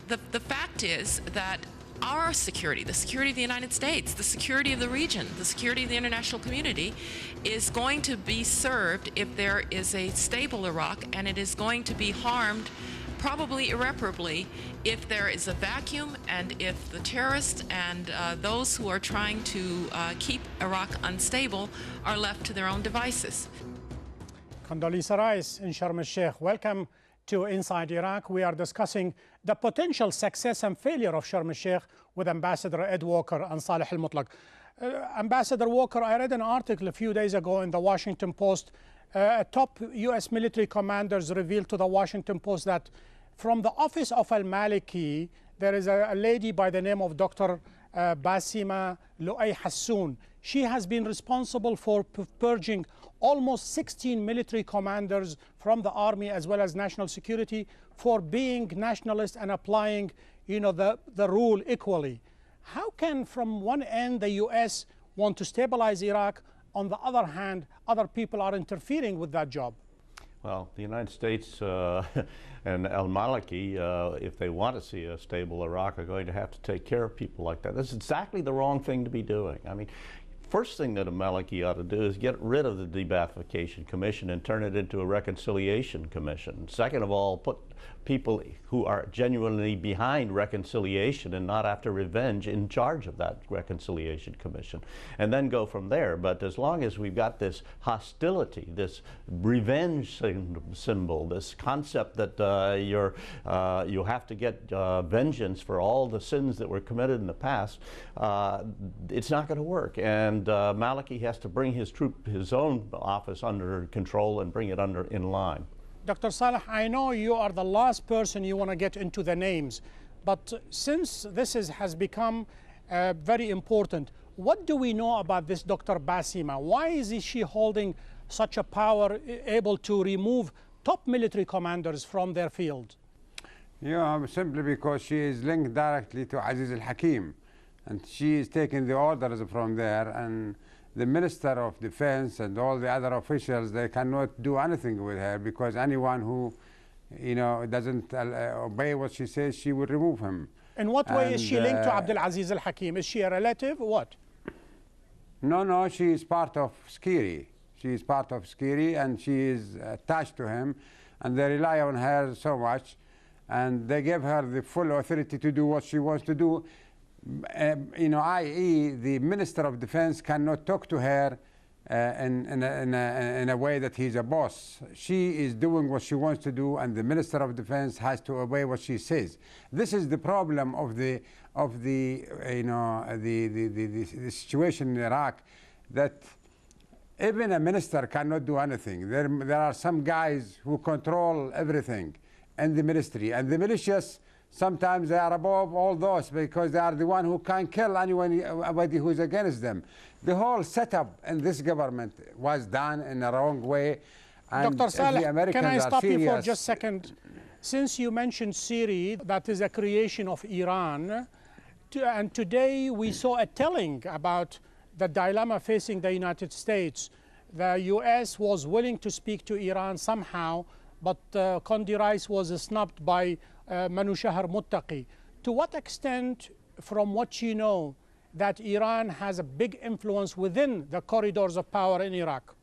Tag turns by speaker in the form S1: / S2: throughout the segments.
S1: the fact is that our security, the security of the United States, the security of the region, the security of the international community is going to be served if there is a stable Iraq, and it is going to be harmed probably irreparably if there is a vacuum and if the terrorists and those who are trying to keep Iraq unstable are left to their own devices.
S2: Condoleezza Rice in Sharm el-Sheikh. Welcome to Inside Iraq. We are discussing the potential success and failure of Sharm el-Sheikh with Ambassador Ed Walker and Saleh al-Mutlaq. Ambassador Walker, I read an article a few days ago in the Washington Post. Top U.S. military commanders revealed to the Washington Post that from the office of al-Maliki, there is a lady by the name of Dr. Basima Lu'ay Hassoun. She has been responsible for purging almost 16 military commanders from the army as well as national security for being nationalist and applying, the rule equally. How can, from one end, the U.S. want to stabilize Iraq? On the other hand, other people are interfering with that job.
S3: Well, the United States and al-Maliki, if they want to see a stable Iraq, are going to have to take care of people like that. That's exactly the wrong thing to be doing. I mean, first thing that a Maliki ought to do is get rid of the Deba'athification Commission and turn it into a reconciliation commission. Second of all, put people who are genuinely behind reconciliation and not after revenge in charge of that reconciliation commission, and then go from there. But as long as we've got this hostility, this revenge symbol, this concept that you have to get vengeance for all the sins that were committed in the past, it's not going to work. And Maliki has to bring his own office under control and bring it in line.
S2: Dr. Saleh, I know you are the last person you want to get into the names, but since this has become very important, what do we know about this Dr. Basima? Why is she holding such a power, able to remove top military commanders from their field?
S4: Yeah, simply because she is linked directly to Aziz al-Hakim, and she is taking the orders from there, and the Minister of Defense and all the other officials, they cannot do anything with her, because anyone who, doesn't obey what she says, she will remove him.
S2: In what way is she linked to Abdul Aziz al-Hakim? Is she a relative or what?
S4: No, she is part of Skiri. She is part of Skiri, and she is attached to him, and they rely on her so much, and they give her the full authority to do what she wants to do. I.e., the Minister of Defense cannot talk to her in a way that he's a boss. She is doing what she wants to do, and the Minister of Defense has to obey what she says. This is the problem of the situation in Iraq, that even a minister cannot do anything. There are some guys who control everything in the ministry, and the militias, sometimes they are above all those, because they are the one who can kill anybody who is against them. The whole setup in this government was done in a wrong way. And
S2: Dr. Saleh, can I stop you for just a second? Since you mentioned Syria, that is a creation of Iran, and today we saw a telling about the dilemma facing the United States. The U.S. was willing to speak to Iran somehow, but Condi Rice was snubbed by Manoushahar Muttaqi. To what extent, from what you know, that Iran has a big influence within the corridors of power in Iraq?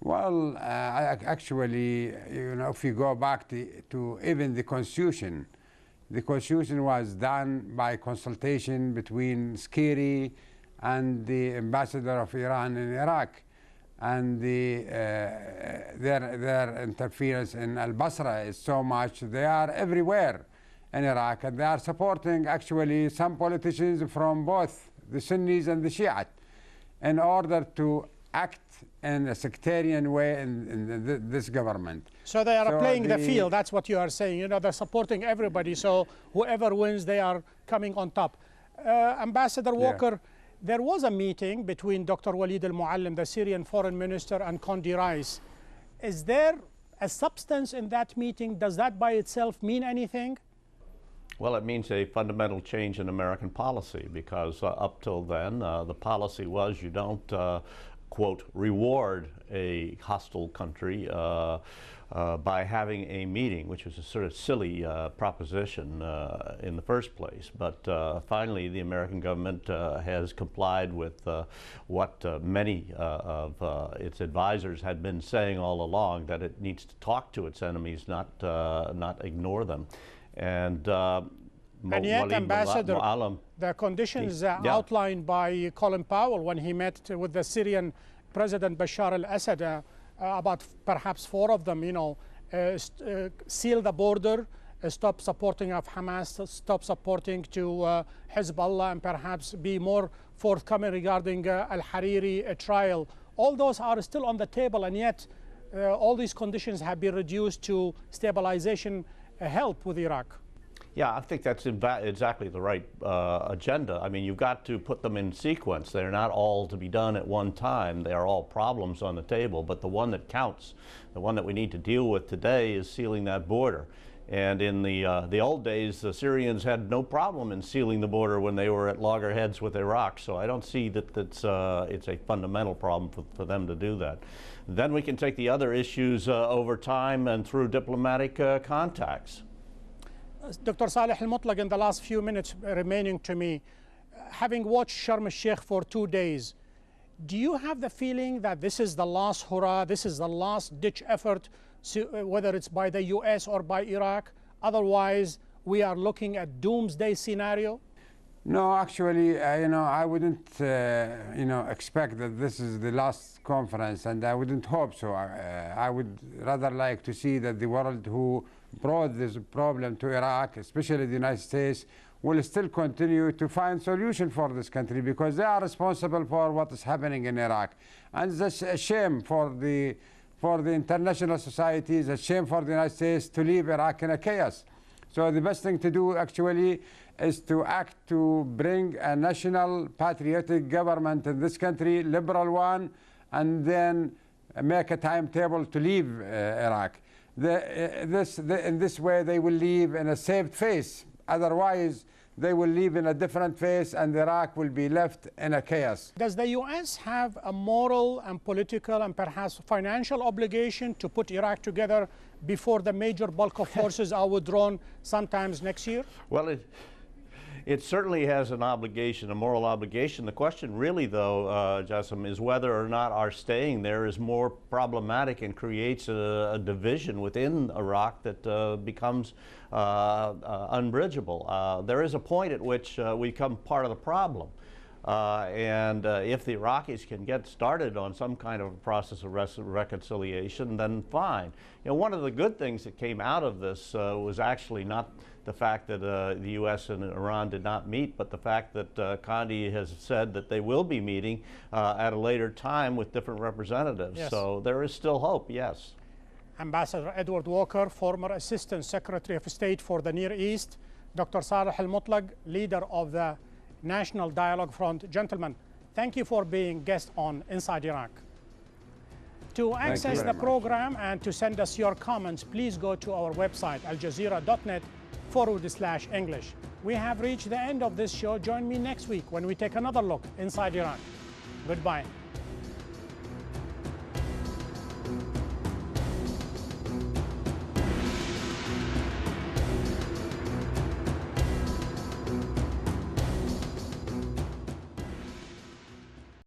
S4: Well, actually, if you go back to even the Constitution was done by consultation between Skiri and the ambassador of Iran in Iraq. And their interference in al-Basra is so much. They are everywhere in Iraq, and they are supporting actually some politicians from both the Sunnis and the Shiite in order to act in a sectarian way in this government.
S2: So they are playing the field, that's what you are saying. They're supporting everybody, so whoever wins, they are coming on top. Ambassador Walker, there was a meeting between Dr. Walid al-Muallim, the Syrian foreign minister, and Condi Rice. Is there a substance in that meeting? Does that by itself mean anything?
S3: Well, it means a fundamental change in American policy, because up till then, the policy was you don't quote, reward a hostile country by having a meeting, which was a sort of silly proposition in the first place. But finally, the American government has complied with what many of its advisors had been saying all along, that it needs to talk to its enemies, not ignore them. And
S2: yet, Ambassador, the conditions outlined by Colin Powell when he met with the Syrian President Bashar al-Assad, about perhaps 4 of them, seal the border, stop supporting of Hamas, stop supporting to Hezbollah, and perhaps be more forthcoming regarding al-Hariri trial. All those are still on the table, and yet all these conditions have been reduced to stabilization help with Iraq.
S3: Yeah, I think that's exactly the right agenda. I mean, you've got to put them in sequence. They're not all to be done at one time. They are all problems on the table, but the one that counts, the one that we need to deal with today, is sealing that border. And in the old days, the Syrians had no problem in sealing the border when they were at loggerheads with Iraq. So I don't see that it's a fundamental problem for them to do that. Then we can take the other issues over time and through diplomatic contacts.
S2: Dr. Saleh al-Mutlaq, in the last few minutes remaining to me, having watched Sharm el-Sheikh for 2 days, do you have the feeling that this is the last hurrah, this is the last ditch effort, whether it's by the US or by Iraq? Otherwise, we are looking at doomsday scenario?
S4: No, actually, I wouldn't, expect that this is the last conference, and I wouldn't hope so. I would rather like to see that the world who brought this problem to Iraq, especially the United States, will still continue to find solution for this country, because they are responsible for what is happening in Iraq. And it's a shame for the international society, it's a shame for the United States to leave Iraq in a chaos. So the best thing to do actually is to act to bring a national patriotic government in this country, liberal one, and then make a timetable to leave Iraq. In this way they will leave in a saved face. Otherwise, they will leave in a different face, and Iraq will be left in a chaos.
S2: Does the US have a moral and political and perhaps financial obligation to put Iraq together before the major bulk of forces are withdrawn sometimes next year?
S3: Well, it certainly has an obligation, a moral obligation. The question really, though, Jassim, is whether or not our staying there is more problematic and creates a division within Iraq that becomes unbridgeable. There is a point at which we become part of the problem. If the Iraqis can get started on some kind of process of reconciliation, then fine. One of the good things that came out of this was actually not the fact that the U.S. and Iran did not meet, but the fact that Condi has said that they will be meeting at a later time with different representatives.
S2: Yes.
S3: So there is still hope, yes.
S2: Ambassador Edward Walker, former Assistant Secretary of State for the Near East, Dr. Saleh al-Mutlaq, leader of the National Dialogue Front. Gentlemen, thank you for being guests on Inside Iraq. To access the program and to send us your comments, please go to our website, aljazeera.net/English. We have reached the end of this show. Join me next week when we take another look inside Iraq. Goodbye.